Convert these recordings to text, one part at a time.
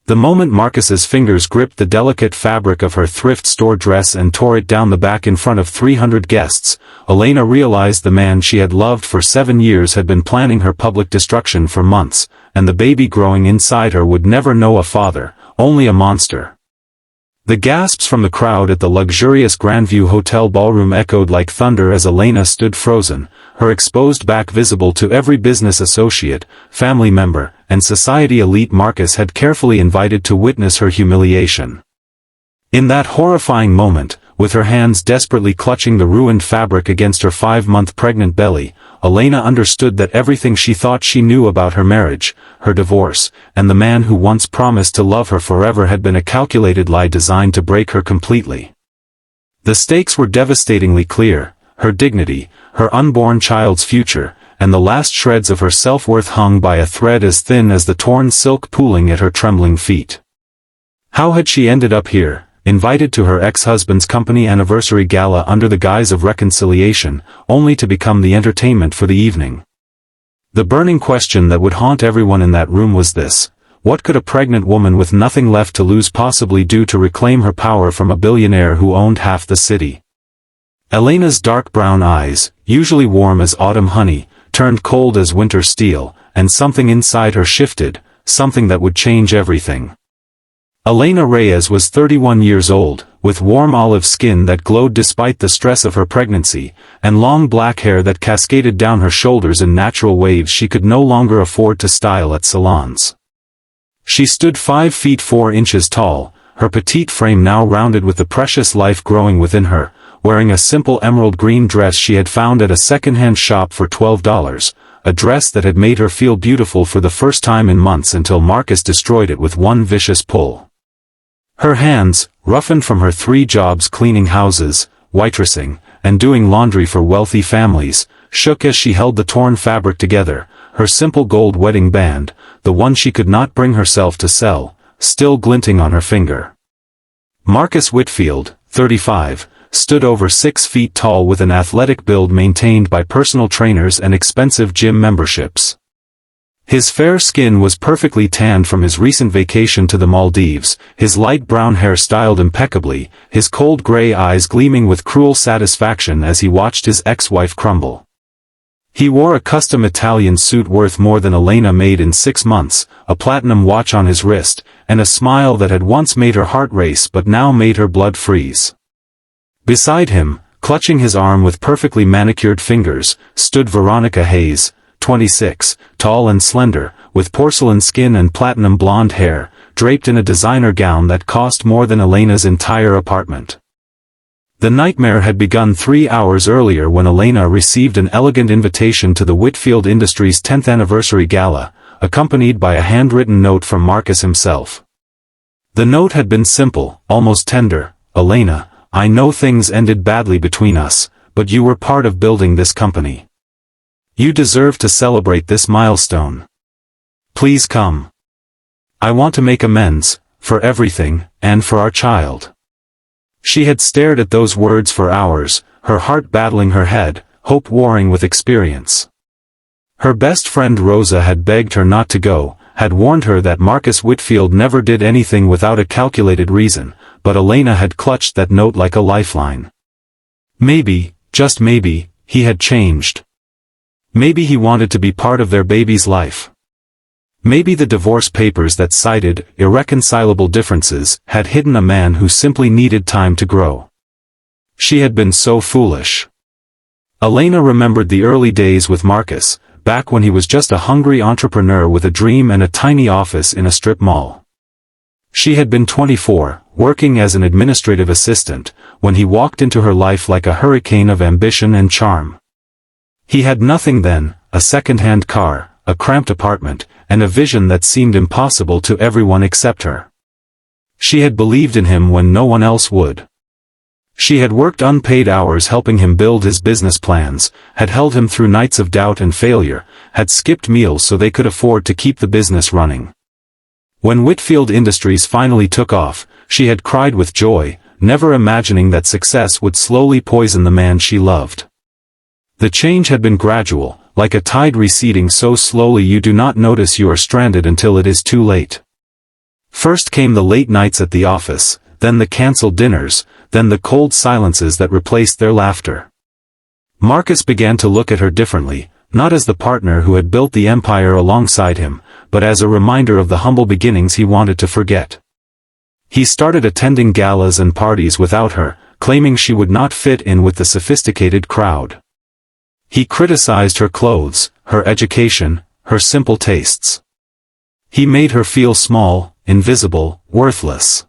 The moment Marcus's fingers gripped the delicate fabric of her thrift store dress and tore it down the back in front of 300 guests, Elena realized the man she had loved for 7 years had been planning her public destruction for months, and the baby growing inside her would never know a father, only a monster. The gasps from the crowd at the luxurious Grandview Hotel ballroom echoed like thunder as Elena stood frozen, her exposed back visible to every business associate, family member, and society elite Marcus had carefully invited to witness her humiliation. In that horrifying moment, with her hands desperately clutching the ruined fabric against her 5-month pregnant belly, Elena understood that everything she thought she knew about her marriage, her divorce, and the man who once promised to love her forever had been a calculated lie designed to break her completely. The stakes were devastatingly clear: her dignity, her unborn child's future, and the last shreds of her self-worth hung by a thread as thin as the torn silk pooling at her trembling feet. How had she ended up here, invited to her ex-husband's company anniversary gala under the guise of reconciliation, only to become the entertainment for the evening? The burning question that would haunt everyone in that room was this: what could a pregnant woman with nothing left to lose possibly do to reclaim her power from a billionaire who owned half the city? Elena's dark brown eyes, usually warm as autumn honey, turned cold as winter steel, and something inside her shifted, something that would change everything. Elena Reyes was 31 years old, with warm olive skin that glowed despite the stress of her pregnancy, and long black hair that cascaded down her shoulders in natural waves she could no longer afford to style at salons. She stood 5 feet 4 inches tall, her petite frame now rounded with the precious life growing within her, wearing a simple emerald green dress she had found at a second-hand shop for $12, a dress that had made her feel beautiful for the first time in months until Marcus destroyed it with one vicious pull. Her hands, roughened from her 3 jobs cleaning houses, waitressing, and doing laundry for wealthy families, shook as she held the torn fabric together, her simple gold wedding band, the one she could not bring herself to sell, still glinting on her finger. Marcus Whitfield, 35, stood over 6 feet tall with an athletic build maintained by personal trainers and expensive gym memberships. His fair skin was perfectly tanned from his recent vacation to the Maldives, his light brown hair styled impeccably, his cold gray eyes gleaming with cruel satisfaction as he watched his ex-wife crumble. He wore a custom Italian suit worth more than Elena made in 6 months, a platinum watch on his wrist, and a smile that had once made her heart race but now made her blood freeze. Beside him, clutching his arm with perfectly manicured fingers, stood Veronica Hayes, 26, tall and slender, with porcelain skin and platinum blonde hair, draped in a designer gown that cost more than Elena's entire apartment. The nightmare had begun 3 hours earlier when Elena received an elegant invitation to the Whitfield Industries' 10th anniversary gala, accompanied by a handwritten note from Marcus himself. The note had been simple, almost tender: "Elena, I know things ended badly between us, but you were part of building this company. You deserve to celebrate this milestone. Please come. I want to make amends, for everything, and for our child." She had stared at those words for hours, her heart battling her head, hope warring with experience. Her best friend Rosa had begged her not to go, had warned her that Marcus Whitfield never did anything without a calculated reason, but Elena had clutched that note like a lifeline. Maybe, just maybe, he had changed. Maybe he wanted to be part of their baby's life. Maybe the divorce papers that cited irreconcilable differences had hidden a man who simply needed time to grow. She had been so foolish. Elena remembered the early days with Marcus, back when he was just a hungry entrepreneur with a dream and a tiny office in a strip mall. She had been 24, working as an administrative assistant, when he walked into her life like a hurricane of ambition and charm. He had nothing then: a second-hand car, a cramped apartment, and a vision that seemed impossible to everyone except her. She had believed in him when no one else would. She had worked unpaid hours helping him build his business plans, had held him through nights of doubt and failure, had skipped meals so they could afford to keep the business running. When Whitfield Industries finally took off, she had cried with joy, never imagining that success would slowly poison the man she loved. The change had been gradual, like a tide receding so slowly you do not notice you are stranded until it is too late. First came the late nights at the office, then the cancelled dinners, then the cold silences that replaced their laughter. Marcus began to look at her differently, not as the partner who had built the empire alongside him, but as a reminder of the humble beginnings he wanted to forget. He started attending galas and parties without her, claiming she would not fit in with the sophisticated crowd. He criticized her clothes, her education, her simple tastes. He made her feel small, invisible, worthless.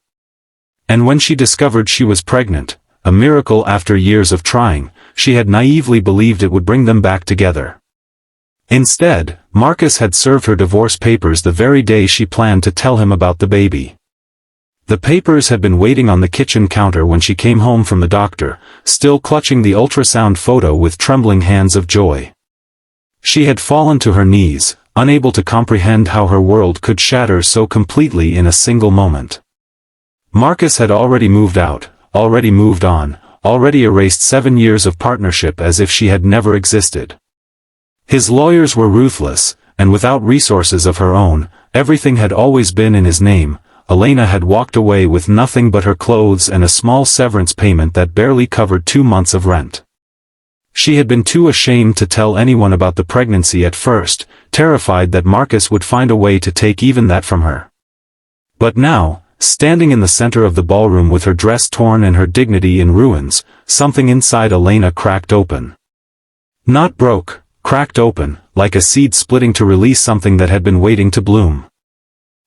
And when she discovered she was pregnant, a miracle after years of trying, she had naively believed it would bring them back together. Instead, Marcus had served her divorce papers the very day she planned to tell him about the baby. The papers had been waiting on the kitchen counter when she came home from the doctor, still clutching the ultrasound photo with trembling hands of joy. She had fallen to her knees, unable to comprehend how her world could shatter so completely in a single moment. Marcus had already moved out, already moved on, already erased 7 years of partnership as if she had never existed. His lawyers were ruthless, and without resources of her own, everything had always been in his name. Elena had walked away with nothing but her clothes and a small severance payment that barely covered 2 months of rent. She had been too ashamed to tell anyone about the pregnancy at first, terrified that Marcus would find a way to take even that from her. But now, standing in the center of the ballroom with her dress torn and her dignity in ruins, something inside Elena cracked open. Not broke, cracked open, like a seed splitting to release something that had been waiting to bloom.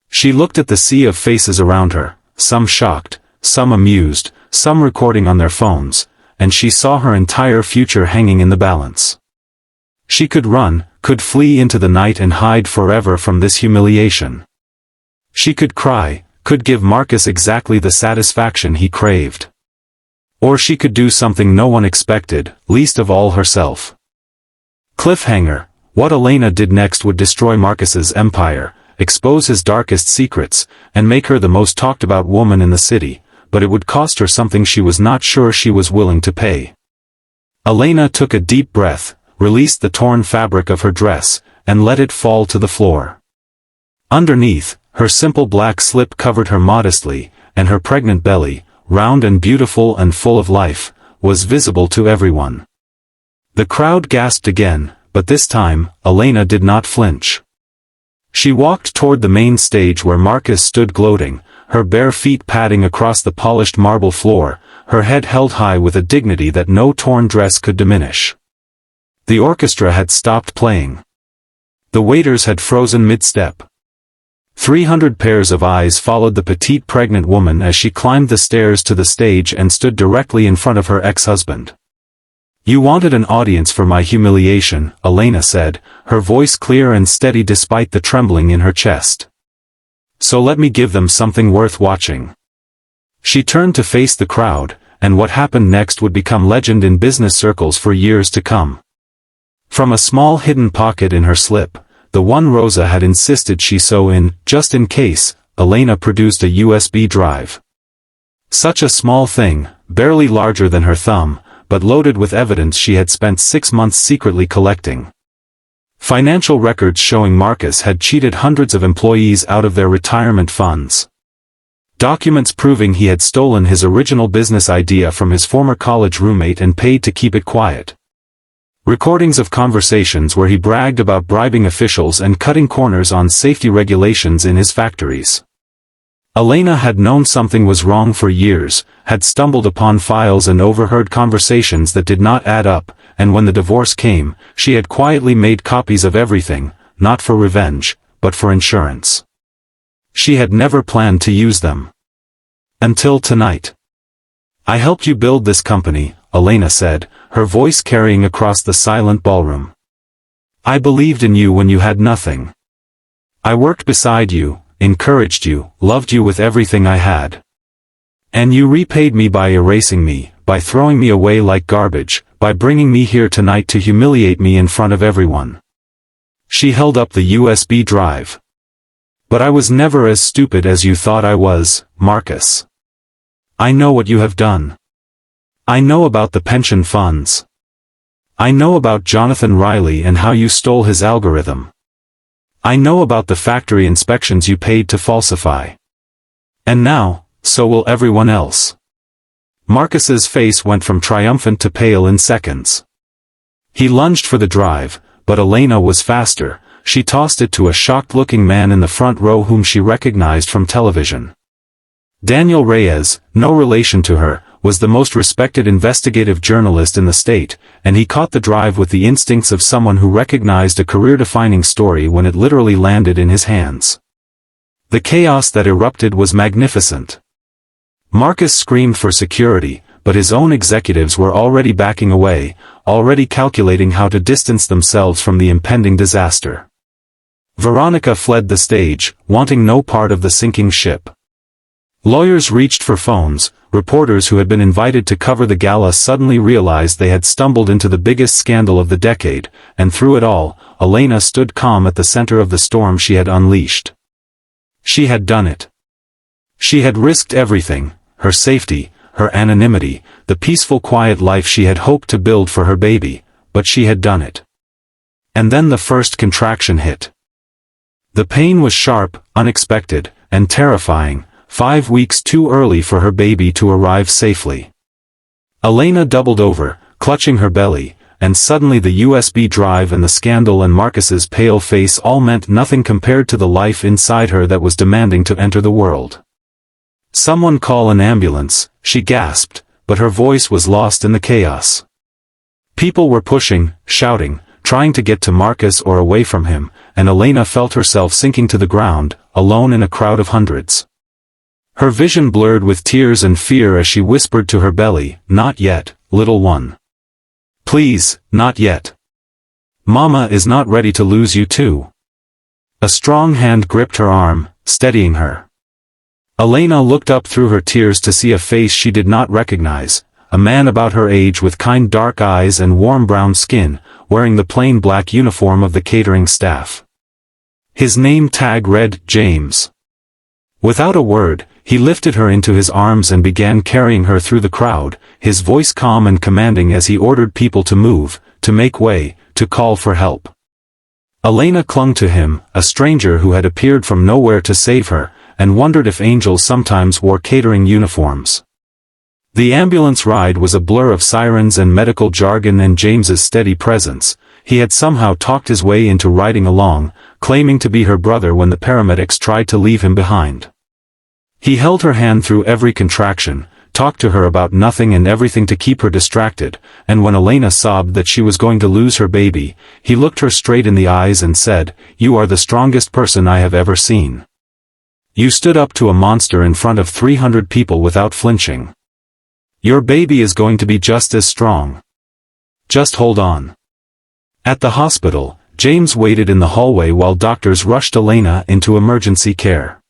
She looked at the sea of faces around her, some shocked, some amused, some recording on their phones, and she saw her entire future hanging in the balance. She could run, could flee into the night and hide forever from this humiliation. She could cry, could give Marcus exactly the satisfaction he craved. Or she could do something no one expected, least of all herself. Cliffhanger: what Elena did next would destroy Marcus's empire, expose his darkest secrets, and make her the most talked about woman in the city, but it would cost her something she was not sure she was willing to pay. Elena took a deep breath, released the torn fabric of her dress, and let it fall to the floor. Underneath, her simple black slip covered her modestly, and her pregnant belly, round and beautiful and full of life, was visible to everyone. The crowd gasped again, but this time, Elena did not flinch. She walked toward the main stage where Marcus stood gloating, her bare feet padding across the polished marble floor, her head held high with a dignity that no torn dress could diminish. The orchestra had stopped playing. The waiters had frozen mid-step. 300 pairs of eyes followed the petite pregnant woman as she climbed the stairs to the stage and stood directly in front of her ex-husband. "You wanted an audience for my humiliation," Elena said, her voice clear and steady despite the trembling in her chest. "So let me give them something worth watching." She turned to face the crowd, and what happened next would become legend in business circles for years to come. From a small hidden pocket in her slip, the one Rosa had insisted she sew in, just in case, Elena produced a USB drive. Such a small thing, barely larger than her thumb, but loaded with evidence she had spent 6 months secretly collecting. Financial records showing Marcus had cheated hundreds of employees out of their retirement funds. Documents proving he had stolen his original business idea from his former college roommate and paid to keep it quiet. Recordings of conversations where he bragged about bribing officials and cutting corners on safety regulations in his factories. Elena had known something was wrong for years, had stumbled upon files and overheard conversations that did not add up, and when the divorce came, she had quietly made copies of everything, not for revenge, but for insurance. She had never planned to use them. Until tonight. "I helped you build this company," Elena said, her voice carrying across the silent ballroom. "I believed in you when you had nothing. I worked beside you, encouraged you, loved you with everything I had. And you repaid me by erasing me, by throwing me away like garbage, by bringing me here tonight to humiliate me in front of everyone." She held up the USB drive. "But I was never as stupid as you thought I was, Marcus. I know what you have done. I know about the pension funds. I know about Jonathan Riley and how you stole his algorithm. I know about the factory inspections you paid to falsify. And now, so will everyone else. Marcus's face went from triumphant to pale in seconds. He lunged for the drive, but Elena was faster. She tossed it to a shocked-looking man in the front row whom she recognized from television. Daniel Reyes, no relation to her, was the most respected investigative journalist in the state, and he caught the drive with the instincts of someone who recognized a career-defining story when it literally landed in his hands. The chaos that erupted was magnificent. Marcus screamed for security, but his own executives were already backing away, already calculating how to distance themselves from the impending disaster. Veronica fled the stage, wanting no part of the sinking ship. Lawyers reached for phones. Reporters who had been invited to cover the gala suddenly realized they had stumbled into the biggest scandal of the decade, and through it all, Elena stood calm at the center of the storm she had unleashed. She had done it. She had risked everything, her safety, her anonymity, the peaceful quiet life she had hoped to build for her baby, but she had done it. And then the first contraction hit. The pain was sharp, unexpected, and terrifying, 5 weeks too early for her baby to arrive safely. Elena doubled over, clutching her belly, and suddenly the USB drive and the scandal and Marcus's pale face all meant nothing compared to the life inside her that was demanding to enter the world. "Someone call an ambulance," she gasped, but her voice was lost in the chaos. People were pushing, shouting, trying to get to Marcus or away from him, and Elena felt herself sinking to the ground, alone in a crowd of hundreds. Her vision blurred with tears and fear as she whispered to her belly, "Not yet, little one. Please, not yet. Mama is not ready to lose you too." A strong hand gripped her arm, steadying her. Elena looked up through her tears to see a face she did not recognize, a man about her age with kind dark eyes and warm brown skin, wearing the plain black uniform of the catering staff. His name tag read, James. Without a word, he lifted her into his arms and began carrying her through the crowd, his voice calm and commanding as he ordered people to move, to make way, to call for help. Elena clung to him, a stranger who had appeared from nowhere to save her, and wondered if angels sometimes wore catering uniforms. The ambulance ride was a blur of sirens and medical jargon and James's steady presence. He had somehow talked his way into riding along, claiming to be her brother when the paramedics tried to leave him behind. He held her hand through every contraction, talked to her about nothing and everything to keep her distracted, and when Elena sobbed that she was going to lose her baby, he looked her straight in the eyes and said, "You are the strongest person I have ever seen. You stood up to a monster in front of 300 people without flinching. Your baby is going to be just as strong. Just hold on." At the hospital, James waited in the hallway while doctors rushed Elena into emergency care.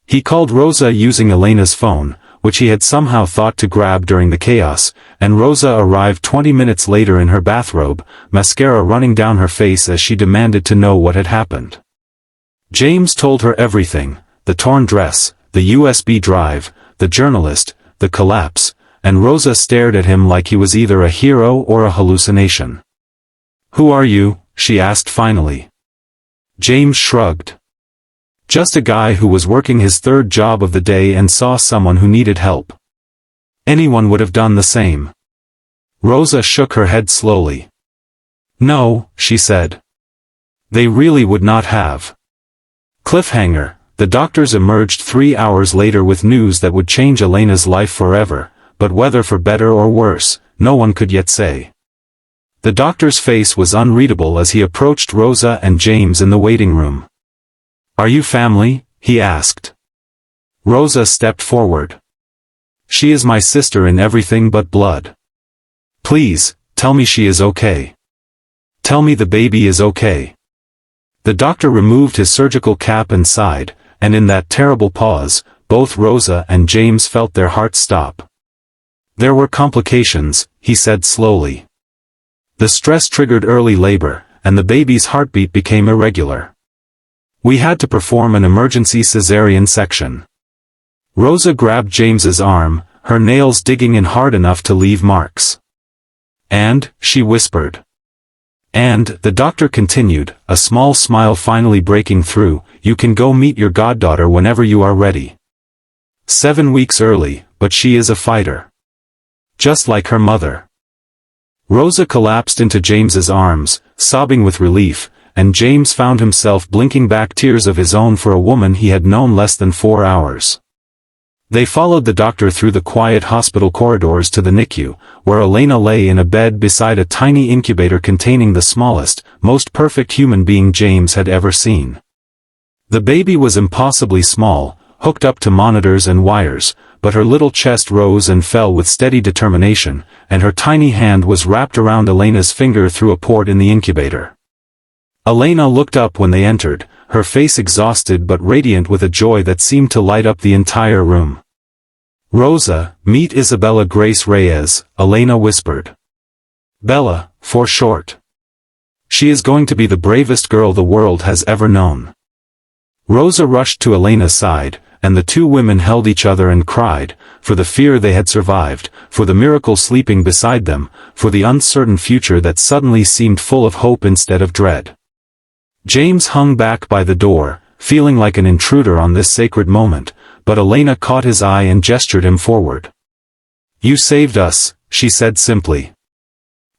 He called Rosa using Elena's phone, which he had somehow thought to grab during the chaos, and Rosa arrived 20 minutes later in her bathrobe, mascara running down her face as she demanded to know what had happened. James told her everything, the torn dress, the USB drive, the journalist, the collapse, and Rosa stared at him like he was either a hero or a hallucination. "Who are you?" she asked finally. James shrugged. "Just a guy who was working his third job of the day and saw someone who needed help. Anyone would have done the same." Rosa shook her head slowly. "No," she said. "They really would not have." Cliffhanger. The doctors emerged 3 hours later with news that would change Elena's life forever, but whether for better or worse, no one could yet say. The doctor's face was unreadable as he approached Rosa and James in the waiting room. "Are you family?" he asked. Rosa stepped forward. "She is my sister in everything but blood. Please, tell me she is okay. Tell me the baby is okay." The doctor removed his surgical cap and sighed, and in that terrible pause, both Rosa and James felt their hearts stop. "There were complications," he said slowly. "The stress triggered early labor, and the baby's heartbeat became irregular. We had to perform an emergency cesarean section." Rosa grabbed James's arm, her nails digging in hard enough to leave marks. "And," she whispered. "And," the doctor continued, a small smile finally breaking through, "you can go meet your goddaughter whenever you are ready." 7 weeks early, but she is a fighter. Just like her mother. Rosa collapsed into James's arms, sobbing with relief, and James found himself blinking back tears of his own for a woman he had known less than 4 hours. They followed the doctor through the quiet hospital corridors to the NICU, where Elena lay in a bed beside a tiny incubator containing the smallest, most perfect human being James had ever seen. The baby was impossibly small, hooked up to monitors and wires, but her little chest rose and fell with steady determination, and her tiny hand was wrapped around Elena's finger through a port in the incubator. Elena looked up when they entered, her face exhausted but radiant with a joy that seemed to light up the entire room. "Rosa, meet Isabella Grace Reyes," Elena whispered. "Bella, for short. She is going to be the bravest girl the world has ever known." Rosa rushed to Elena's side, and the two women held each other and cried, for the fear they had survived, for the miracle sleeping beside them, for the uncertain future that suddenly seemed full of hope instead of dread. James hung back by the door, feeling like an intruder on this sacred moment, but Elena caught his eye and gestured him forward. "You saved us," she said simply.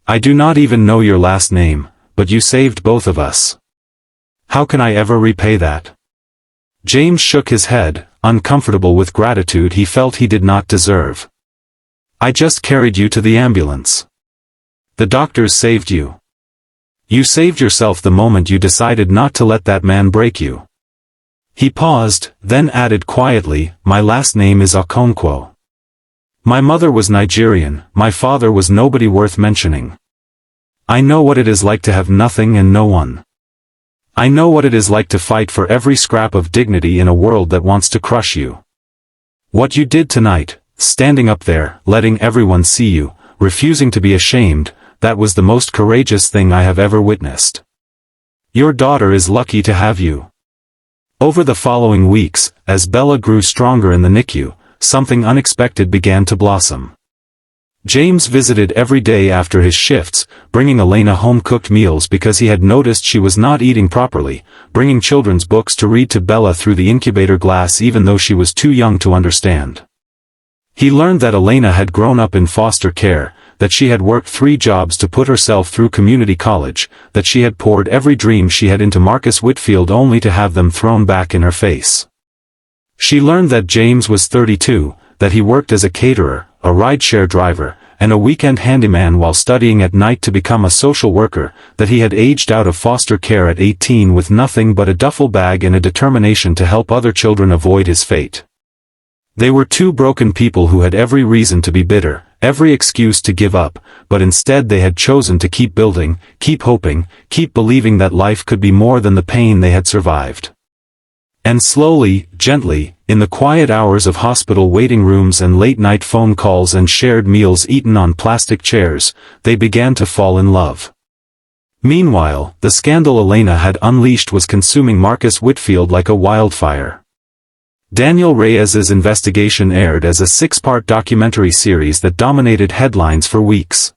"I do not even know your last name, but you saved both of us. How can I ever repay that?" James shook his head, uncomfortable with gratitude he felt he did not deserve. "I just carried you to the ambulance. The doctors saved you. You saved yourself the moment you decided not to let that man break you." He paused, then added quietly, "My last name is Okonkwo. My mother was Nigerian, my father was nobody worth mentioning. I know what it is like to have nothing and no one. I know what it is like to fight for every scrap of dignity in a world that wants to crush you. What you did tonight, standing up there, letting everyone see you, refusing to be ashamed, that was the most courageous thing I have ever witnessed. Your daughter is lucky to have you." Over the following weeks, as Bella grew stronger in the NICU, something unexpected began to blossom. James visited every day after his shifts, bringing Elena home-cooked meals because he had noticed she was not eating properly, bringing children's books to read to Bella through the incubator glass even though she was too young to understand. He learned that Elena had grown up in foster care, that she had worked 3 jobs to put herself through community college, that she had poured every dream she had into Marcus Whitfield only to have them thrown back in her face. She learned that James was 32, that he worked as a caterer, a rideshare driver, and a weekend handyman while studying at night to become a social worker, that he had aged out of foster care at 18 with nothing but a duffel bag and a determination to help other children avoid his fate. They were 2 broken people who had every reason to be bitter, every excuse to give up, but instead they had chosen to keep building, keep hoping, keep believing that life could be more than the pain they had survived. And slowly, gently, in the quiet hours of hospital waiting rooms and late-night phone calls and shared meals eaten on plastic chairs, they began to fall in love. Meanwhile, the scandal Elena had unleashed was consuming Marcus Whitfield like a wildfire. Daniel Reyes's investigation aired as a 6-part documentary series that dominated headlines for weeks.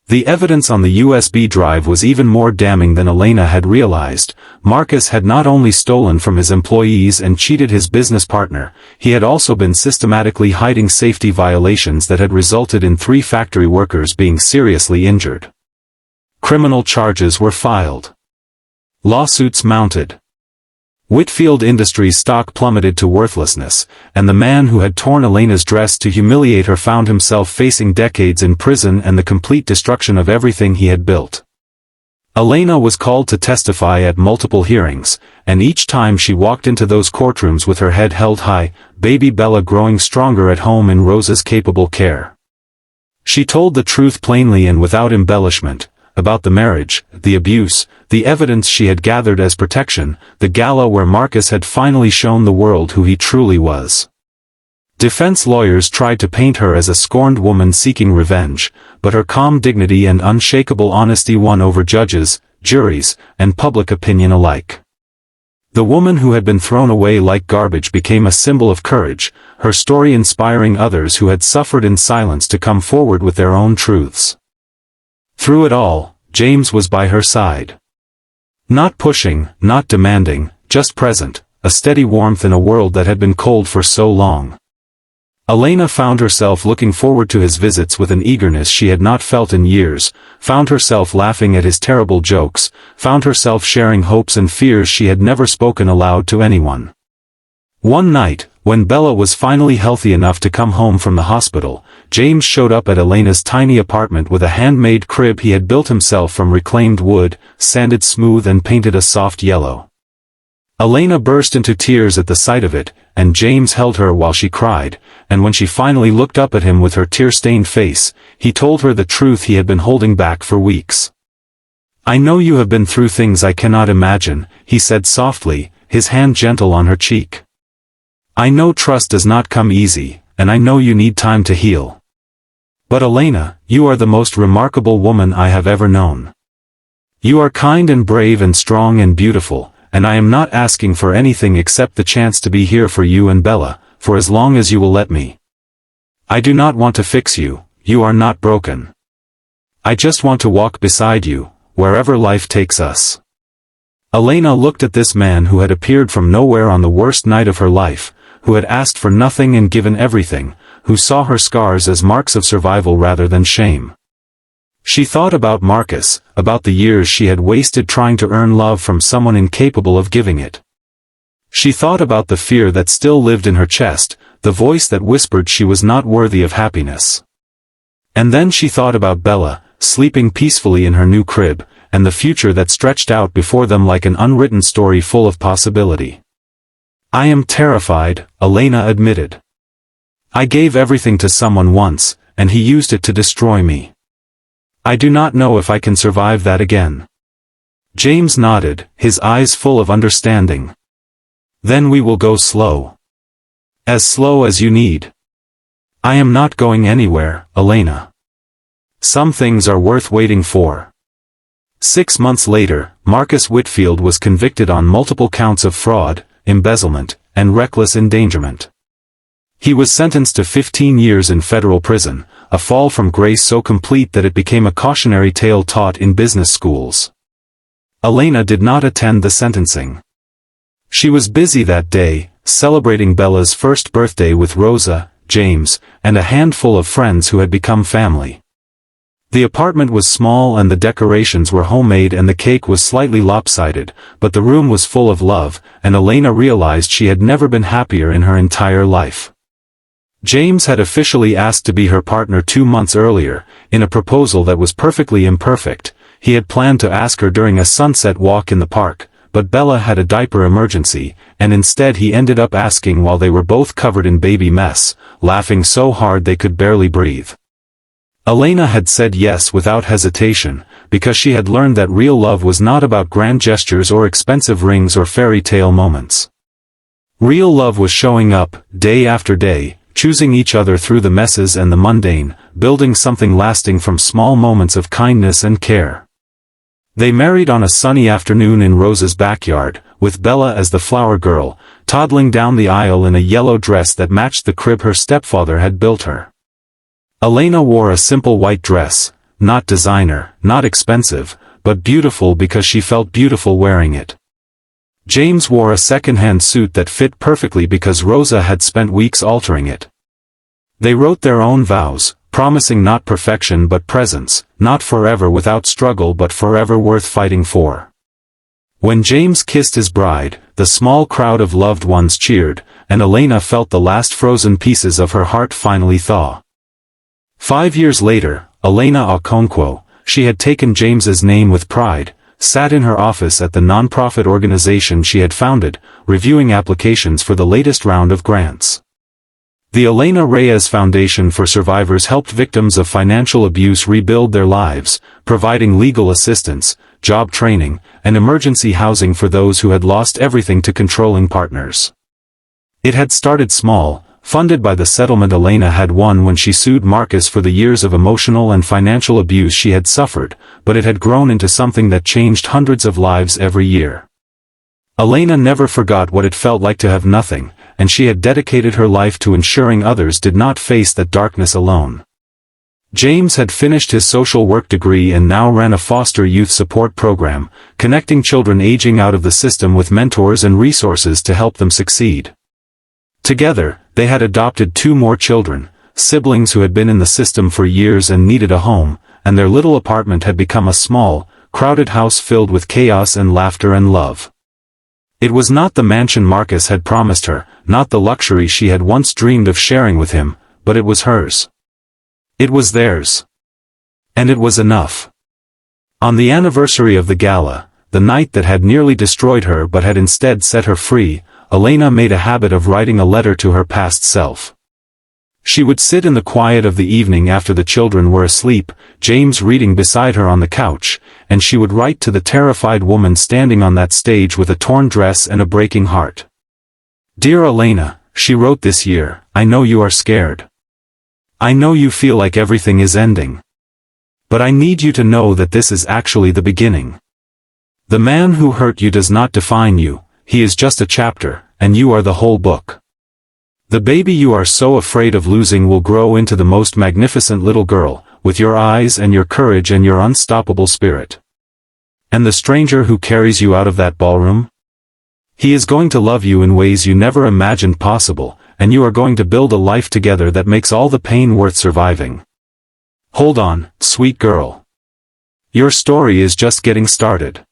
The evidence on the USB drive was even more damning than Elena had realized. Marcus had not only stolen from his employees and cheated his business partner, he had also been systematically hiding safety violations that had resulted in 3 factory workers being seriously injured. Criminal charges were filed. Lawsuits mounted. Whitfield Industries' stock plummeted to worthlessness, and the man who had torn Elena's dress to humiliate her found himself facing decades in prison and the complete destruction of everything he had built. Elena was called to testify at multiple hearings, and each time she walked into those courtrooms with her head held high, baby Bella growing stronger at home in Rosa's capable care. She told the truth plainly and without embellishment, about the marriage, the abuse, the evidence she had gathered as protection, the gala where Marcus had finally shown the world who he truly was. Defense lawyers tried to paint her as a scorned woman seeking revenge, but her calm dignity and unshakable honesty won over judges, juries, and public opinion alike. The woman who had been thrown away like garbage became a symbol of courage, her story inspiring others who had suffered in silence to come forward with their own truths. Through it all, James was by her side. Not pushing, not demanding, just present, a steady warmth in a world that had been cold for so long. Elena found herself looking forward to his visits with an eagerness she had not felt in years, found herself laughing at his terrible jokes, found herself sharing hopes and fears she had never spoken aloud to anyone. One night, when Bella was finally healthy enough to come home from the hospital, James showed up at Elena's tiny apartment with a handmade crib he had built himself from reclaimed wood, sanded smooth and painted a soft yellow. Elena burst into tears at the sight of it, and James held her while she cried, and when she finally looked up at him with her tear-stained face, he told her the truth he had been holding back for weeks. "I know you have been through things I cannot imagine," he said softly, his hand gentle on her cheek. "I know trust does not come easy, and I know you need time to heal. But Elena, you are the most remarkable woman I have ever known. You are kind and brave and strong and beautiful, and I am not asking for anything except the chance to be here for you and Bella, for as long as you will let me. I do not want to fix you, you are not broken. I just want to walk beside you, wherever life takes us." Elena looked at this man who had appeared from nowhere on the worst night of her life, who had asked for nothing and given everything, who saw her scars as marks of survival rather than shame. She thought about Marcus, about the years she had wasted trying to earn love from someone incapable of giving it. She thought about the fear that still lived in her chest, the voice that whispered she was not worthy of happiness. And then she thought about Bella, sleeping peacefully in her new crib, and the future that stretched out before them like an unwritten story full of possibility. "I am terrified," Elena admitted. "I gave everything to someone once, and he used it to destroy me. I do not know if I can survive that again." James nodded, his eyes full of understanding. "Then we will go slow. As slow as you need. I am not going anywhere, Elena. Some things are worth waiting for." 6 months later, Marcus Whitfield was convicted on multiple counts of fraud, embezzlement, and reckless endangerment. He was sentenced to 15 years in federal prison, a fall from grace so complete that it became a cautionary tale taught in business schools. Elena did not attend the sentencing. She was busy that day, celebrating Bella's first birthday with Rosa, James, and a handful of friends who had become family. The apartment was small and the decorations were homemade and the cake was slightly lopsided, but the room was full of love, and Elena realized she had never been happier in her entire life. James had officially asked to be her partner 2 months earlier, in a proposal that was perfectly imperfect. He had planned to ask her during a sunset walk in the park, but Bella had a diaper emergency, and instead he ended up asking while they were both covered in baby mess, laughing so hard they could barely breathe. Elena had said yes without hesitation, because she had learned that real love was not about grand gestures or expensive rings or fairy tale moments. Real love was showing up, day after day, choosing each other through the messes and the mundane, building something lasting from small moments of kindness and care. They married on a sunny afternoon in Rosa's backyard, with Bella as the flower girl, toddling down the aisle in a yellow dress that matched the crib her stepfather had built her. Elena wore a simple white dress, not designer, not expensive, but beautiful because she felt beautiful wearing it. James wore a second-hand suit that fit perfectly because Rosa had spent weeks altering it. They wrote their own vows, promising not perfection but presence, not forever without struggle but forever worth fighting for. When James kissed his bride, the small crowd of loved ones cheered, and Elena felt the last frozen pieces of her heart finally thaw. 5 years later, Elena Okonkwo, she had taken James's name with pride, sat in her office at the non-profit organization she had founded, reviewing applications for the latest round of grants. The Elena Reyes Foundation for Survivors helped victims of financial abuse rebuild their lives, providing legal assistance, job training, and emergency housing for those who had lost everything to controlling partners. It had started small, funded by the settlement Elena had won when she sued Marcus for the years of emotional and financial abuse she had suffered, but it had grown into something that changed hundreds of lives every year. Elena never forgot what it felt like to have nothing, and she had dedicated her life to ensuring others did not face that darkness alone. James had finished his social work degree and now ran a foster youth support program, connecting children aging out of the system with mentors and resources to help them succeed. Together, They had adopted 2 more children, siblings who had been in the system for years and needed a home, and their little apartment had become a small, crowded house filled with chaos and laughter and love. It was not the mansion Marcus had promised her, not the luxury she had once dreamed of sharing with him, but it was hers. It was theirs. And it was enough. On the anniversary of the gala, the night that had nearly destroyed her but had instead set her free, Elena made a habit of writing a letter to her past self. She would sit in the quiet of the evening after the children were asleep, James reading beside her on the couch, and she would write to the terrified woman standing on that stage with a torn dress and a breaking heart. "Dear Elena," she wrote this year, "I know you are scared. I know you feel like everything is ending. But I need you to know that this is actually the beginning. The man who hurt you does not define you, he is just a chapter, and you are the whole book. The baby you are so afraid of losing will grow into the most magnificent little girl, with your eyes and your courage and your unstoppable spirit. And the stranger who carries you out of that ballroom? He is going to love you in ways you never imagined possible, and you are going to build a life together that makes all the pain worth surviving. Hold on, sweet girl. Your story is just getting started."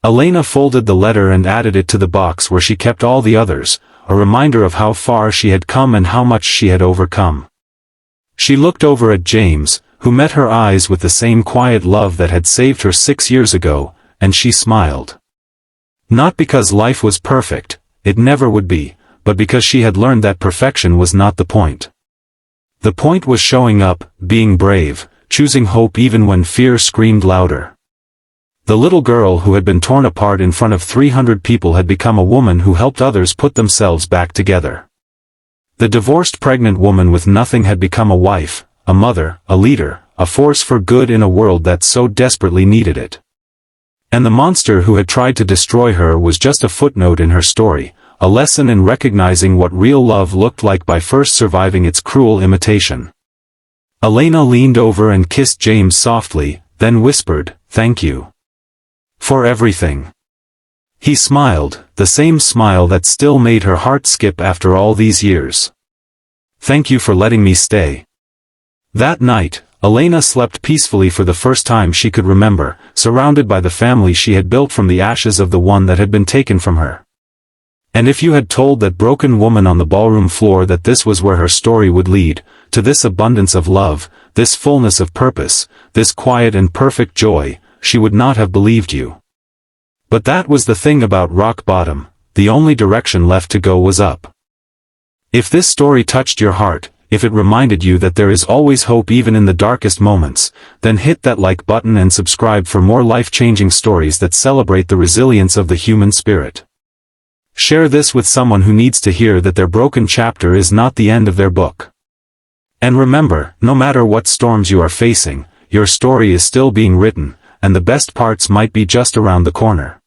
Elena folded the letter and added it to the box where she kept all the others, a reminder of how far she had come and how much she had overcome. She looked over at James, who met her eyes with the same quiet love that had saved her 6 years ago, and she smiled. Not because life was perfect, it never would be, but because she had learned that perfection was not the point. The point was showing up, being brave, choosing hope even when fear screamed louder. The little girl who had been torn apart in front of 300 people had become a woman who helped others put themselves back together. The divorced pregnant woman with nothing had become a wife, a mother, a leader, a force for good in a world that so desperately needed it. And the monster who had tried to destroy her was just a footnote in her story, a lesson in recognizing what real love looked like by first surviving its cruel imitation. Elena leaned over and kissed James softly, then whispered, "Thank you. For everything." He smiled, the same smile that still made her heart skip after all these years. "Thank you for letting me stay." That night, Elena slept peacefully for the first time she could remember, surrounded by the family she had built from the ashes of the one that had been taken from her. And if you had told that broken woman on the ballroom floor that this was where her story would lead, to this abundance of love, this fullness of purpose, this quiet and perfect joy, she would not have believed you. But that was the thing about rock bottom, the only direction left to go was up. If this story touched your heart, if it reminded you that there is always hope even in the darkest moments, then hit that like button and subscribe for more life-changing stories that celebrate the resilience of the human spirit. Share this with someone who needs to hear that their broken chapter is not the end of their book. And remember, no matter what storms you are facing, your story is still being written, and the best parts might be just around the corner.